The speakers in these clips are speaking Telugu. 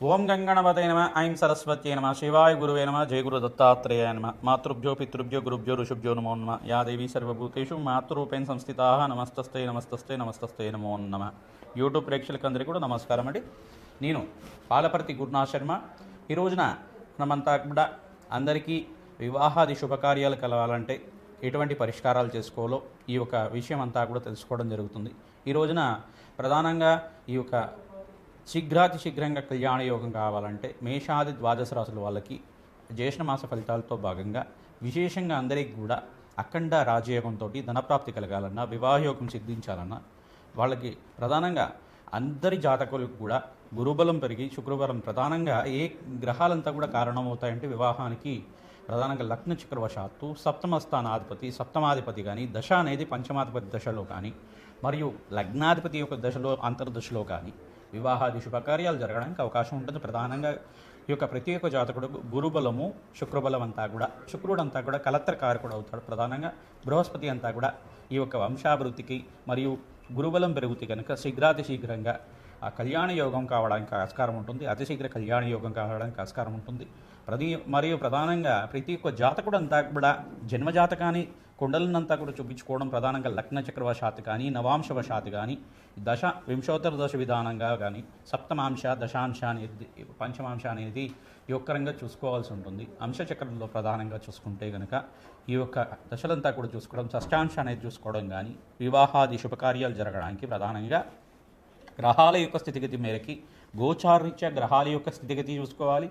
ఓం గంగణపతయ నమ ఐం సరస్వత్యై నమ శివాయ గురువే నమ జయ గురు దత్తాత్రేయాయ నమ మాతృభ్యో పితృభ్యో గురుభ్యో ఋషుభ్యో నమో నమ యా దేవీ సర్వభూతేషు మాతృరూపేణ సంస్థితా నమస్తస్తే నమస్తస్తే నమస్తస్తే నమో నమ. యూట్యూబ్ ప్రేక్షకులందరికీ కూడా నమస్కారం అండి. నేను పాలపర్తి గురునాథ్ శర్మ. ఈ రోజున మనమంతా కూడా అందరికీ వివాహాది శుభకార్యాలు కలవాలంటే ఎటువంటి పరిష్కారాలు చేసుకోవాలో ఈ యొక్క విషయం అంతా కూడా తెలుసుకోవడం జరుగుతుంది. ఈ రోజున ప్రధానంగా ఈ యొక్క శీఘ్రాతి శీఘ్రంగా కళ్యాణ యోగం కావాలంటే మేషాది ద్వాదశ రాశుల వాళ్ళకి జ్యేష్ఠమాస ఫలితాలతో భాగంగా విశేషంగా అందరికీ కూడా అఖండ రాజయోగంతో ధనప్రాప్తి కలగాలన్నా వివాహయోగం సిద్ధించాలన్నా వాళ్ళకి ప్రధానంగా అందరి జాతకులకు కూడా గురుబలం పెరిగి శుక్రబలం ప్రధానంగా ఏ గ్రహాలంతా కూడా కారణమవుతాయంటే వివాహానికి ప్రధానంగా లగ్న చక్రవశాత్తు సప్తమ స్థానాధిపతి సప్తమాధిపతి కానీ దశ అనేది పంచమాధిపతి దశలో కానీ మరియు లగ్నాధిపతి యొక్క దశలో అంతర్దశలో కానీ వివాహాది శుభకార్యాలు జరగడానికి అవకాశం ఉంటుంది. ప్రధానంగా ఈ యొక్క ప్రతి ఒక్క జాతకుడు గురుబలము శుక్రబలం అంతా కూడా శుక్రుడు అంతా కూడా కలత్ర కారకుడు అవుతాడు. ప్రధానంగా బృహస్పతి అంతా కూడా ఈ యొక్క వంశాభివృద్ధికి మరియు గురుబలం పెరుగుతుంది కనుక శీఘ్రాతి శీఘ్రంగా ఆ కళ్యాణ యోగం కావడానికి ఆస్కారం ఉంటుంది. అతి శీఘ్ర కళ్యాణ యోగం కావడానికి ఆస్కారం ఉంటుంది. మరియు ప్రధానంగా ప్రతి ఒక్క జాతకుడు అంతా కూడా జన్మజాతకాన్ని కుండలనంతా కూడా చూపించుకోవడం ప్రధానంగా లగ్న చక్రవశాత్తు కానీ నవాంశవశాత్తు కానీ దశ వింశోత్తర దశ విధానంగా కానీ సప్తమాంశ దశాంశ అనేది పంచమాంశ అనేది యొక్కరంగా చూసుకోవాల్సి ఉంటుంది. అంశచక్రంలో ప్రధానంగా చూసుకుంటే కనుక ఈ యొక్క దశలంతా కూడా చూసుకోవడం షష్టాంశ అనేది చూసుకోవడం కానీ వివాహాది శుభకార్యాలు జరగడానికి ప్రధానంగా గ్రహాల యొక్క స్థితిగతి మేరకి గోచారరీత్యా గ్రహాల యొక్క స్థితిగతి చూసుకోవాలి.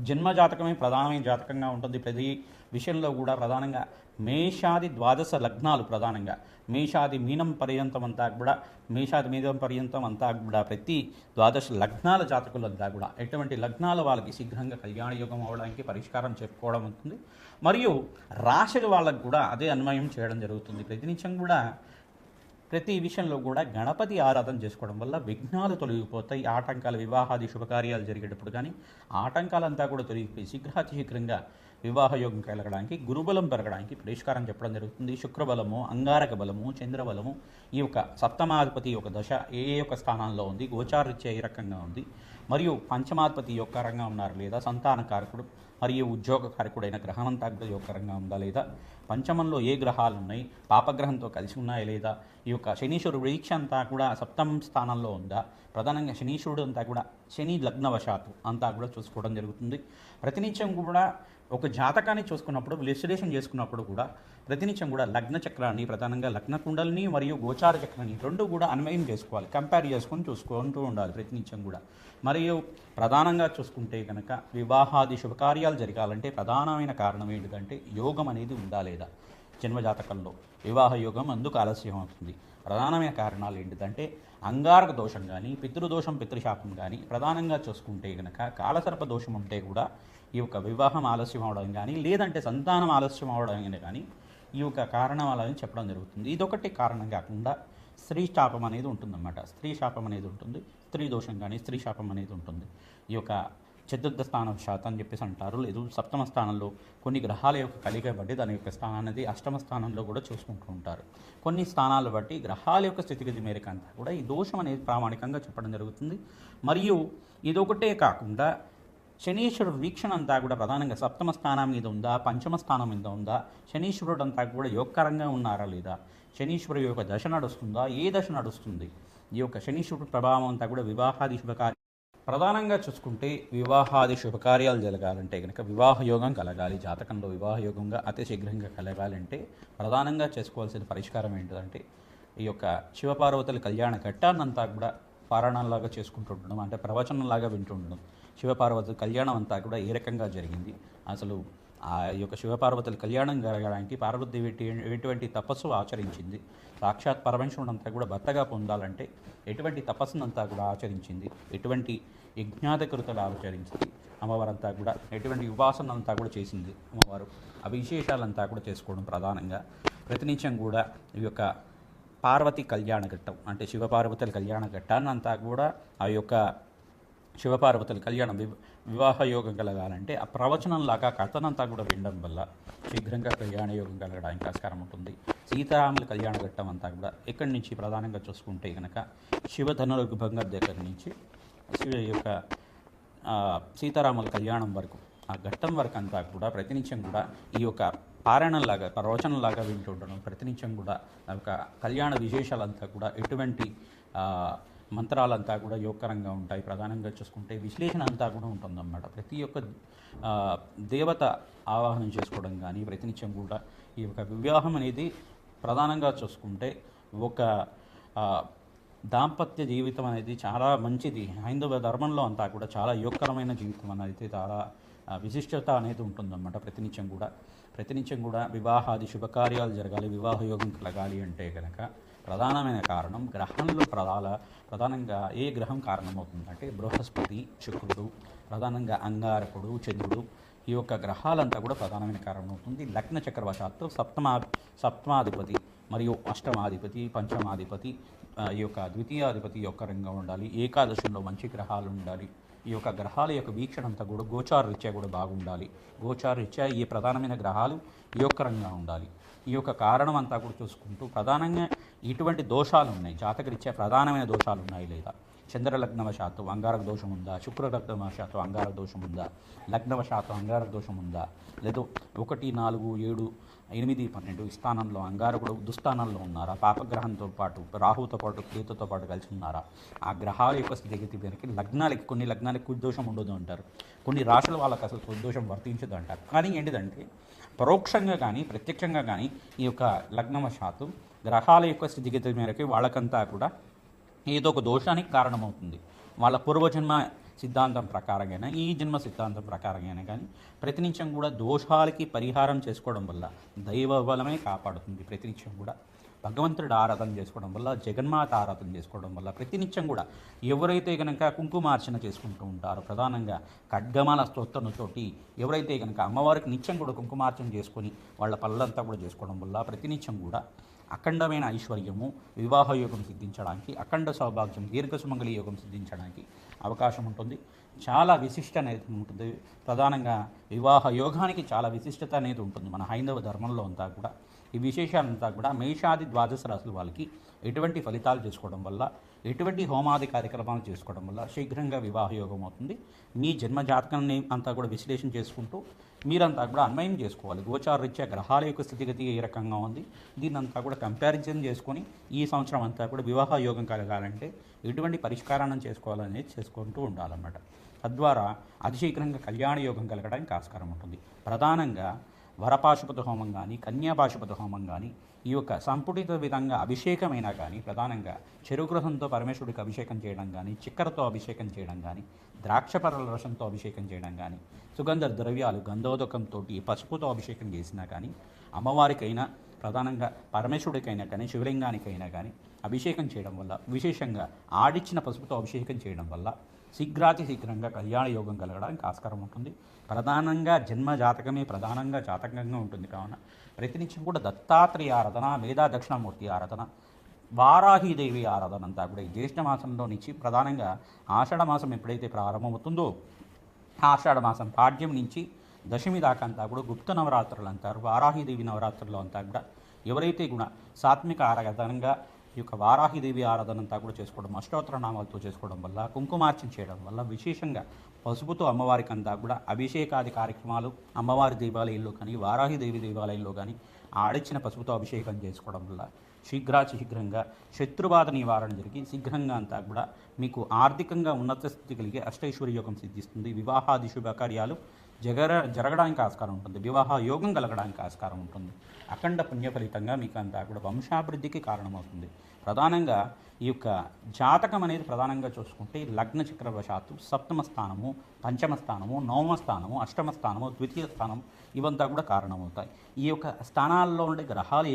జన్మజాతకమే ప్రధానమైన జాతకంగా ఉంటుంది. ప్రతి విషయంలో కూడా ప్రధానంగా మేషాది ద్వాదశ లగ్నాలు ప్రధానంగా మేషాది మీనం పర్యంతం అంతా కూడా మేషాది మీనం పర్యంతం అంతా కూడా ప్రతి ద్వాదశ లగ్నాల జాతకులంతా కూడా ఎటువంటి లగ్నాల వాళ్ళకి శీఘ్రంగా కళ్యాణ యోగం అవ్వడానికి పరిష్కారం చెప్పుకోవడం ఉంటుంది. మరియు రాశుల వాళ్ళకు కూడా అదే అన్వయం చేయడం జరుగుతుంది. ప్రతినిత్యం కూడా ప్రతి విషయంలో కూడా గణపతి ఆరాధన చేసుకోవడం వల్ల విఘ్నాలు తొలగిపోతాయి. ఆటంకాలు వివాహాది శుభకార్యాలు జరిగేటప్పుడు కానీ ఆటంకాలంతా కూడా తొలగిపోయి శీఘ్రాతి శీఘ్రంగా వివాహయోగం కలగడానికి గురుబలం పెరగడానికి పరిష్కారం చెప్పడం జరుగుతుంది. శుక్రబలము అంగారక బలము చంద్రబలము ఈ యొక్క సప్తమాధిపతి యొక్క దశ ఏ యొక్క స్థానాల్లో ఉంది, గోచారరీత్యా ఏ రకంగా ఉంది, మరియు పంచమాధిపతి యొక్క రంగా ఉన్నారు లేదా సంతాన కారకుడు మరియు ఉద్యోగ కారకుడైన గ్రహం అంతా యొక్కరంగా ఉందా లేదా, పంచమంలో ఏ గ్రహాలు ఉన్నాయి, పాపగ్రహంతో కలిసి ఉన్నాయా లేదా, ఈ యొక్క శనీశ్వరుడు వీక్ష అంతా కూడా సప్తమ స్థానంలో ఉందా, ప్రధానంగా శనీశ్వరుడు అంతా కూడా శని లగ్నవశాత్తు అంతా కూడా చూసుకోవడం జరుగుతుంది. ప్రతినిత్యం కూడా ఒక జాతకాన్ని చూసుకున్నప్పుడు విశ్లేషణ చేసుకున్నప్పుడు కూడా ప్రతినిత్యం కూడా లగ్న చక్రాన్ని ప్రధానంగా లగ్న కుండలిని మరియు గోచార చక్రాన్ని రెండు కూడా అన్వయం చేసుకోవాలి, కంపేర్ చేసుకొని చూసుకుంటూ ఉండాలి ప్రతినిత్యం కూడా. మరియు ప్రధానంగా చూసుకుంటే కనుక వివాహాది శుభకార్యాలు జరగాలంటే ప్రధానమైన కారణం ఏంటిదంటే యోగం అనేది ఉందా లేదా. జన్మజాతకంలో వివాహ యోగం అందుకు ఆలస్యం అవుతుంది. ప్రధానమైన కారణాలు ఏంటిదంటే అంగారక దోషం కానీ పితృదోషం పితృశాపం కానీ ప్రధానంగా చూసుకుంటే కనుక కాలసర్ప దోషం ఉంటే కూడా ఈ యొక్క వివాహం ఆలస్యం అవడం కానీ లేదంటే సంతానం ఆలస్యం అవడం కానీ ఈ యొక్క కారణాలని చెప్పడం జరుగుతుంది. ఇదొకటి కారణం కాకుండా స్త్రీ శాపం అనేది ఉంటుందన్నమాట. స్త్రీ శాపం అనేది ఉంటుంది, స్త్రీ దోషం కానీ స్త్రీ శాపం అనేది ఉంటుంది. ఈ యొక్క చతుర్థ స్థానం శాతం అని చెప్పేసి అంటారు. లేదు సప్తమ స్థానంలో కొన్ని గ్రహాల యొక్క కలిగ బట్టి దాని యొక్క స్థానాన్ని అష్టమ స్థానంలో కూడా చూసుకుంటూ ఉంటారు. కొన్ని స్థానాలు బట్టి గ్రహాల యొక్క స్థితిగతి మేరకు అంతా కూడా ఈ దోషం అనేది ప్రామాణికంగా చెప్పడం జరుగుతుంది. మరియు ఇదొకటే కాకుండా శనీశ్వరుడు వీక్షణ అంతా కూడా ప్రధానంగా సప్తమ స్థానం మీద ఉందా, పంచమ స్థానం మీద ఉందా, శనీశ్వరుడు అంతా కూడా యోగకరంగా ఉన్నారా లేదా, శనీశ్వరుడు యొక్క దశ నడుస్తుందా, ఏ దశ నడుస్తుంది, ఈ యొక్క శనీశ్వరుడు ప్రభావం అంతా కూడా వివాహాది శుభకార్యాలు ప్రధానంగా చూసుకుంటే వివాహాది శుభకార్యాలు జరగాలంటే కనుక వివాహ యోగం కలగాలి. జాతకంలో వివాహ యోగంగా అతి శీఘ్రంగా కలగాలంటే ప్రధానంగా చేసుకోవాల్సిన పరిష్కారం ఏంటంటే ఈ యొక్క శివపార్వతుల కళ్యాణ ఘట్టాన్నంతా కూడా పారాయణంలాగా చేసుకుంటుండడం, అంటే ప్రవచనంలాగా వింటుండడం. శివపార్వతుల కళ్యాణం అంతా కూడా ఏ రకంగా జరిగింది, అసలు ఆ యొక్క శివపార్వతుల కళ్యాణం జరగడానికి పార్వతీదేవి ఎటువంటి తపస్సు ఆచరించింది, సాక్షాత్ పరమేశ్వరుడు అంతా కూడా భర్తగా పొందాలంటే ఎటువంటి తపస్సునంతా కూడా ఆచరించింది, ఎటువంటి యజ్ఞాధికృతలు ఆచరించింది అమ్మవారంతా కూడా, ఎటువంటి ఉపాసనంతా కూడా చేసింది అమ్మవారు, ఆ విశేషాలంతా కూడా చేసుకోవడం ప్రధానంగా. ప్రతినిత్యం కూడా ఈ యొక్క పార్వతి కళ్యాణ ఘట్టం అంటే శివపార్వతుల కళ్యాణ ఘట్టాన్ని అంతా కూడా ఆ యొక్క శివపార్వతుల కళ్యాణం వివాహ యోగం కలగాలంటే ఆ ప్రవచనంలాగా కథనంతా కూడా వినడం వల్ల శీఘ్రంగా కళ్యాణ యోగం కలగడానికి ఆస్కారం ఉంటుంది. సీతారాముల కళ్యాణ ఘట్టం అంతా కూడా ఇక్కడి నుంచి ప్రధానంగా చూసుకుంటే కనుక శివధనుర్భంగ దగ్గర నుంచి శివ యొక్క సీతారాముల కళ్యాణం వరకు, ఆ ఘట్టం వరకు అంతా కూడా ప్రతినిత్యం కూడా ఈ యొక్క పారాయణంలాగా, ప్రవచనంలాగా వింటూ ఉండడం, ప్రతినిత్యం కూడా ఆ యొక్క కళ్యాణ విశేషాలంతా కూడా ఎటువంటి మంత్రాలంతా కూడా యోగకరంగా ఉంటాయి. ప్రధానంగా చూసుకుంటే విశ్లేషణ అంతా కూడా ఉంటుందన్నమాట. ప్రతి ఒక్క దేవత ఆవాహనం చేసుకోవడం కానీ, ప్రతినిత్యం కూడా ఈ యొక్క వివాహం అనేది ప్రధానంగా చూసుకుంటే ఒక దాంపత్య జీవితం అనేది చాలా మంచిది. హైందవ ధర్మంలో అంతా కూడా చాలా యోగకరమైన జీవితం అనేది చాలా విశిష్టత అనేది ఉంటుందన్నమాట. ప్రతినిత్యం కూడా వివాహాది శుభకార్యాలు జరగాలి, వివాహ యోగం కలగాలి అంటే కనుక ప్రధానమైన కారణం గ్రహంలో ప్రధానంగా ఏ గ్రహం కారణమవుతుందంటే బృహస్పతి, శుక్రుడు, ప్రధానంగా అంగారకుడు, చంద్రుడు, ఈ యొక్క గ్రహాలంతా కూడా ప్రధానమైన కారణం అవుతుంది. లగ్న చక్రవశాత్తు సప్తమాధిపతి మరియు అష్టమాధిపతి, పంచమాధిపతి, ఈ యొక్క ద్వితీయాధిపతి యొక్క రంగా ఉండాలి. ఏకాదశంలో మంచి గ్రహాలు ఉండాలి. ఈ యొక్క గ్రహాల యొక్క వీక్షణ అంతా కూడా గోచార రీత్యా కూడా బాగుండాలి. గోచార రీత్యా ఈ ప్రధానమైన గ్రహాలు యోగకరంగా ఉండాలి. ఈ యొక్క కారణం అంతా కూడా చూసుకుంటూ ప్రధానంగా ఇటువంటి దోషాలు ఉన్నాయి, జాతకరీత్యా ప్రధానమైన దోషాలు ఉన్నాయి. లేదా చంద్రలగ్నవశాత్తు అంగారక దోషం ఉందా, శుక్రలగ్నవశాత్తు అంగారక దోషం ఉందా, లగ్నవశాత్తు అంగారక దోషం ఉందా, లేదు 1, 4, 7, 8, 12 స్థానంలో అంగారకుడు దుస్థానంలో ఉన్నారా, పాపగ్రహంతో పాటు రాహుతో పాటు కేతుతో పాటు కలిసి ఉన్నారా, ఆ గ్రహాల యొక్క స్థితిగతి మేరకి కొన్ని లగ్నాలకి కుదోషం ఉండదు అంటారు, కొన్ని రాశుల వాళ్ళకి అసలు కుదోషం వర్తించదు అంటారు. కానీ ఏంటిదంటే పరోక్షంగా కానీ ప్రత్యక్షంగా కానీ ఈ యొక్క లగ్నవశాత్తు గ్రహాల యొక్క స్థితిగతి మేరకి వాళ్ళకంతా కూడా ఏదో ఒక దోషానికి కారణమవుతుంది. వాళ్ళ పూర్వజన్మ సిద్ధాంతం ప్రకారంగానే, ఈ జన్మ సిద్ధాంతం ప్రకారంగానే కానీ ప్రతినిత్యం కూడా దోషాలకి పరిహారం చేసుకోవడం వల్ల దైవ బలమే కాపాడుతుంది. ప్రతినిత్యం కూడా భగవంతుడి ఆరాధన చేసుకోవడం వల్ల, జగన్మాత ఆరాధన చేసుకోవడం వల్ల, ప్రతినిత్యం కూడా ఎవరైతే కనుక కుంకుమార్చన చేసుకుంటూ ఉంటారో, ప్రధానంగా ఖడ్గమాల స్తోత్రంతోటి ఎవరైతే కనుక అమ్మవారికి నిత్యం కూడా కుంకుమార్చన చేసుకొని వాళ్ళ పనులంతా కూడా చేసుకోవడం వల్ల ప్రతినిత్యం కూడా అఖండమైన ఐశ్వర్యము, వివాహ యోగం సిద్ధించడానికి, అఖండ సౌభాగ్యం, దీర్ఘసుమంగళి యోగం సిద్ధించడానికి అవకాశం ఉంటుంది. చాలా విశిష్ట అనేది ఉంటుంది. ప్రధానంగా వివాహ యోగానికి చాలా విశిష్టత అనేది ఉంటుంది మన హైందవ ధర్మంలో అంతా కూడా. ఈ విశేషాలంతా కూడా మేషాది ద్వాదశ రాశుల వాళ్ళకి ఎటువంటి ఫలితాలు చేసుకోవడం వల్ల, ఎటువంటి హోమాది కార్యక్రమాలు చేసుకోవడం వల్ల శీఘ్రంగా వివాహ యోగం అవుతుంది. మీ జన్మ జాతకాన్ని అంతా కూడా విశ్లేషణ చేసుకుంటూ మీరంతా కూడా అన్వయం చేసుకోవాలి. గోచార రీత్యా గ్రహాల యొక్క స్థితిగతి ఏ రకంగా ఉంది, దీన్నంతా కూడా కంపారిజన్ చేసుకొని ఈ సంవత్సరం అంతా కూడా వివాహ యోగం కలగాలంటే ఎటువంటి పరిష్కారాన్ని చేసుకోవాలనేది చేసుకుంటూ ఉండాలన్నమాట. తద్వారా అతిశీఘ్రంగా కళ్యాణ యోగం కలగడానికి ఆస్కారం ఉంటుంది. ప్రధానంగా వరపాశుపత హోమం కానీ, కన్యాపాశుపత హోమం కానీ, ఈ యొక్క సంపుటిత విధంగా అభిషేకమైనా కానీ, ప్రధానంగా చెరుగ్రహంతో పరమేశ్వరుడికి అభిషేకం చేయడం కానీ, చక్కెరతో అభిషేకం చేయడం కానీ, ద్రాక్షపరల రసంతో అభిషేకం చేయడం కానీ, సుగంధ ద్రవ్యాలు గంధోదకంతో పసుపుతో అభిషేకం చేసినా కానీ, అమ్మవారికైనా ప్రధానంగా పరమేశ్వరుడికైనా కానీ, శివలింగానికైనా కానీ అభిషేకం చేయడం వల్ల, విశేషంగా ఆడిచ్చిన పసుపుతో అభిషేకం చేయడం వల్ల శీఘ్రంగా కళ్యాణ యోగం కలగడానికి ఆస్కారం ఉంటుంది. ప్రధానంగా జన్మ జాతకమే ప్రధానంగా జాతకంగా ఉంటుంది. కావున ప్రతినిత్యం కూడా దత్తాత్రేయ ఆరాధన, మేధా దక్షిణామూర్తి ఆరాధన, వారాహీదేవి ఆరాధన అంతా కూడా ఈ జ్యేష్ఠ మాసంలో నుంచి ప్రధానంగా ఆషాఢ మాసం ఎప్పుడైతే ప్రారంభమవుతుందో ఆషాఢ మాసం పాడ్యం నుంచి దశమి దాకా అంతా కూడా గుప్త నవరాత్రులు అంటారు. వారాహీదేవి నవరాత్రుల్లో అంతా కూడా ఎవరైతే కూడా సాత్విక ఆరాధనంగా ఈ యొక్క వారాహిదేవి ఆరాధన అంతా కూడా చేసుకోవడం, అష్టోత్తర నామాలతో చేసుకోవడం వల్ల, కుంకుమార్చన చేయడం వల్ల, విశేషంగా పసుపుతో అమ్మవారికి అంతా కూడా అభిషేకాది కార్యక్రమాలు అమ్మవారి దేవాలయంలో కానీ, వారాహిదేవి దేవాలయంలో కానీ ఆడిచ్చిన పసుపుతో అభిషేకం చేసుకోవడం వల్ల శీఘ్రంగా శత్రుబాధ నివారణ జరిగి శీఘ్రంగా అంతా కూడా మీకు ఆర్థికంగా ఉన్నత స్థితి కలిగే అష్టైశ్వర్య యోగం సిద్ధిస్తుంది. వివాహాది శుభకార్యాలు జరగడానికి ఆస్కారం ఉంటుంది. వివాహ యోగం కలగడానికి ఆస్కారం ఉంటుంది. అఖండ పుణ్య ఫలితంగా మీకు అంతా కూడా వంశాభివృద్ధికి కారణమవుతుంది. ప్రధానంగా ఈ యొక్క జాతకం అనేది ప్రధానంగా చూసుకుంటే లగ్న చక్రవశాత్తు సప్తమ స్థానము, పంచమ స్థానము, నవమ స్థానము, అష్టమ స్థానము, ద్వితీయ స్థానం ఇవంతా కూడా కారణమవుతాయి. ఈ యొక్క స్థానాల్లో ఉండే గ్రహాలు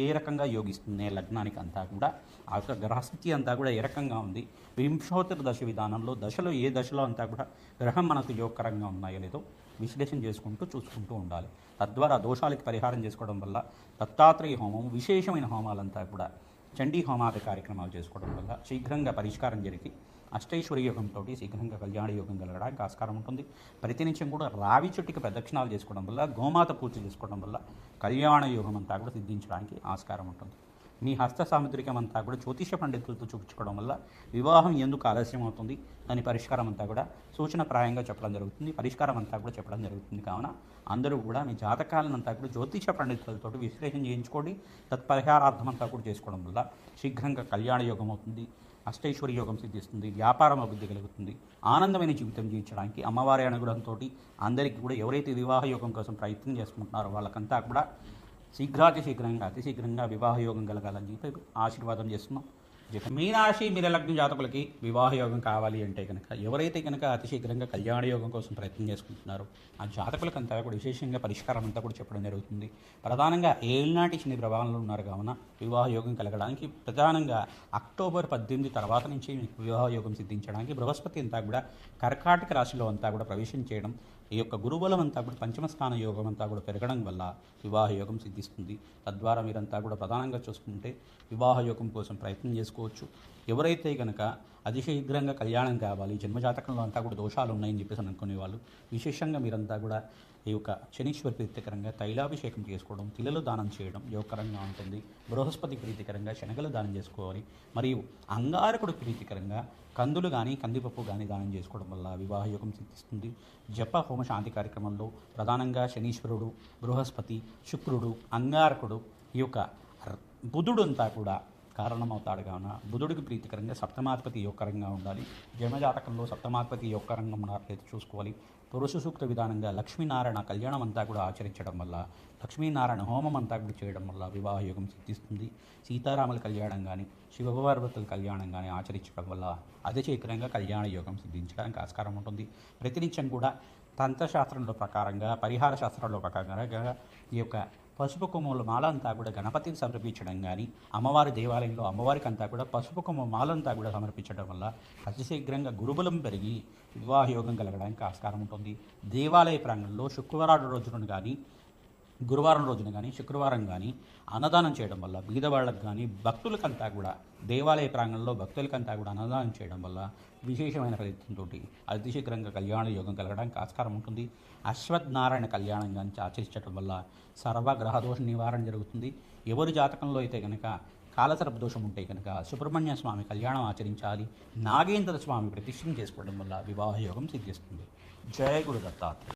ఏ రకంగా యోగిస్తున్నాయి లగ్నానికి అంతా కూడా, ఆ యొక్క గ్రహస్థితి అంతా కూడా ఏ రకంగా ఉంది, వింశోత్తర దశ విధానంలో దశలో ఏ దశలో అంతా కూడా గ్రహం మనకు యోగకరంగా ఉన్నాయో లేదో విశ్లేషణ చూసుకుంటూ ఉండాలి. తద్వారా దోషాలకి పరిహారం చేసుకోవడం వల్ల దత్తాత్రేయ హోమం, విశేషమైన హోమాలంతా కూడా చండీ హోమాది కార్యక్రమాలు చేసుకోవడం వల్ల శీఘ్రంగా పరిష్కారం జరిగి అష్టైశ్వర్య యోగంతో శీఘ్రంగా కళ్యాణ యోగం కలగడానికి ఆస్కారం ఉంటుంది. ప్రతినిత్యం కూడా రావి చెట్టుకి ప్రదక్షిణాలు చేసుకోవడం వల్ల, గోమాత పూజ చేసుకోవడం వల్ల కళ్యాణ యోగం అంతా కూడా సిద్ధించడానికి ఆస్కారం ఉంటుంది. మీ హస్త సాముద్రికం అంతా కూడా జ్యోతిష పండితులతో చూపించుకోవడం వల్ల వివాహం ఎందుకు ఆలస్యం అవుతుంది దాని పరిష్కారం అంతా కూడా సూచనప్రాయంగా చెప్పడం జరుగుతుంది, పరిష్కారం అంతా కూడా చెప్పడం జరుగుతుంది. కావున అందరూ కూడా మీ జాతకాలనంతా కూడా జ్యోతిష పండితులతో విశ్లేషణ చేయించుకోండి. తత్పరిహారార్థం అంతా కూడా చేసుకోవడం వల్ల శీఘ్రంగా కళ్యాణ యోగం అవుతుంది, అష్టైశ్వర్య యోగం సిద్ధిస్తుంది, వ్యాపారం అభివృద్ధి కలుగుతుంది, ఆనందమైన జీవితం జీవించడానికి అమ్మవారి అనుగ్రహంతో అందరికీ కూడా ఎవరైతే వివాహ యోగం కోసం ప్రయత్నం చేసుకుంటున్నారో వాళ్ళకంతా కూడా అతి శీఘ్రంగా వివాహ యోగం కలగాలని చెప్పి ఆశీర్వాదం చేస్తున్నాం. మీనారాశి మీనలగ్న జాతకులకి వివాహ యోగం కావాలి అంటే కనుక ఎవరైతే కనుక అతి శీఘ్రంగా కళ్యాణ యోగం కోసం ప్రయత్నం చేసుకుంటున్నారో ఆ జాతకులకంతా కూడా విశేషంగా పరిష్కారం అంతా కూడా చెప్పడం జరుగుతుంది. ప్రధానంగా ఏళ్ళనాటి శని ప్రభావంలో ఉన్నారు కావున వివాహ యోగం కలగడానికి ప్రధానంగా అక్టోబర్ 18 తర్వాత నుంచి వివాహ యోగం సిద్ధించడానికి బృహస్పతి అంతా కూడా కర్కాటక రాశిలో అంతా కూడా ప్రవేశం చేయడం, ఈ యొక్క గురుబలం అంతా కూడా పంచమ స్థాన యోగం అంతా కూడా పెరగడం వల్ల వివాహ యోగం సిద్ధిస్తుంది. తద్వారా మీరంతా కూడా ప్రధానంగా చూసుకుంటే వివాహ యోగం కోసం ప్రయత్నం చేసుకోవచ్చు. ఎవరైతే కనుక అతి శీఘ్రంగా కళ్యాణం కావాలి, జన్మజాతకంలో అంతా కూడా దోషాలు ఉన్నాయని చెప్పేసి అనుకునే వాళ్ళు విశేషంగా మీరంతా కూడా ఈ యొక్క శనీశ్వరి ప్రీతికరంగా తైలాభిషేకం చేసుకోవడం, తిలలు దానం చేయడం యోగకరంగా ఉంటుంది. బృహస్పతి ప్రీతికరంగా శనగలు దానం చేసుకోవాలి. మరియు అంగారకుడు ప్రీతికరంగా కందులు కానీ కందిపప్పు కానీ దానం చేసుకోవడం వల్ల వివాహ యోగం సిద్ధిస్తుంది. జప హోమ శాంతి కార్యక్రమంలో ప్రధానంగా శనీశ్వరుడు, బృహస్పతి, శుక్రుడు, అంగారకుడు, ఈ యొక్క బుధుడు అంతా కూడా కారణమవుతాడు. కావున బుధుడికి ప్రీతికరంగా సప్తమాధిపతి యోగకరంగా ఉండాలి. జన్మజాతకంలో సప్తమాధిపతి యోగకరంగా ఉన్నట్లయితే చూసుకోవాలి. పురుష సూక్త విధానంగా లక్ష్మీనారాయణ కళ్యాణం అంతా కూడా ఆచరించడం వల్ల, లక్ష్మీనారాయణ హోమం అంతా కూడా చేయడం వల్ల వివాహ యోగం సిద్ధిస్తుంది. సీతారాముల కళ్యాణం కానీ శివపార్వతుల కళ్యాణం కానీ ఆచరించడం వల్ల అతి శీఘ్రంగా కళ్యాణ యోగం సిద్ధించడానికి ఆస్కారం ఉంటుంది. ప్రతినిత్యం కూడా తంత్రశాస్త్రంలో ప్రకారంగా, పరిహార శాస్త్రంలో ప్రకారంగా ఈ యొక్క పసుపు కొమ్ముల మాల అంతా కూడా గణపతికి సమర్పించడం కానీ, అమ్మవారి దేవాలయంలో అమ్మవారికి అంతా కూడా పసుపు కొమ్ము మాలంతా కూడా సమర్పించడం వల్ల అతి శీఘ్రంగా గురుబలం పెరిగి వివాహ యోగం కలగడానికి ఆస్కారం ఉంటుంది. దేవాలయ ప్రాంగణంలో శుక్రవారం రోజున కానీ, గురువారం రోజున కానీ, శుక్రవారం కానీ అన్నదానం చేయడం వల్ల బీదవాళ్ళకు కానీ భక్తులకంతా కూడా దేవాలయ ప్రాంగణంలో భక్తులకంతా కూడా అన్నదానం చేయడం వల్ల విశేషమైన ఫలితంతో అతి శీఘ్రంగా కళ్యాణ యోగం కలగడానికి ఆస్కారం ఉంటుంది. అశ్వత్థనారాయణ కళ్యాణం కానీ ఆచరించడం వల్ల సర్వగ్రహదోష నివారణ జరుగుతుంది. ఎవరి జాతకంలో అయితే కనుక కాలసర్ప దోషం ఉంటే కనుక సుబ్రహ్మణ్య స్వామి కళ్యాణం ఆచరించాలి. నాగేంద్ర స్వామి ప్రతిష్ఠం చేసుకోవడం వల్ల వివాహ యోగం సిద్ధిస్తుంది. జయ గురు దత్తాత్రేయ.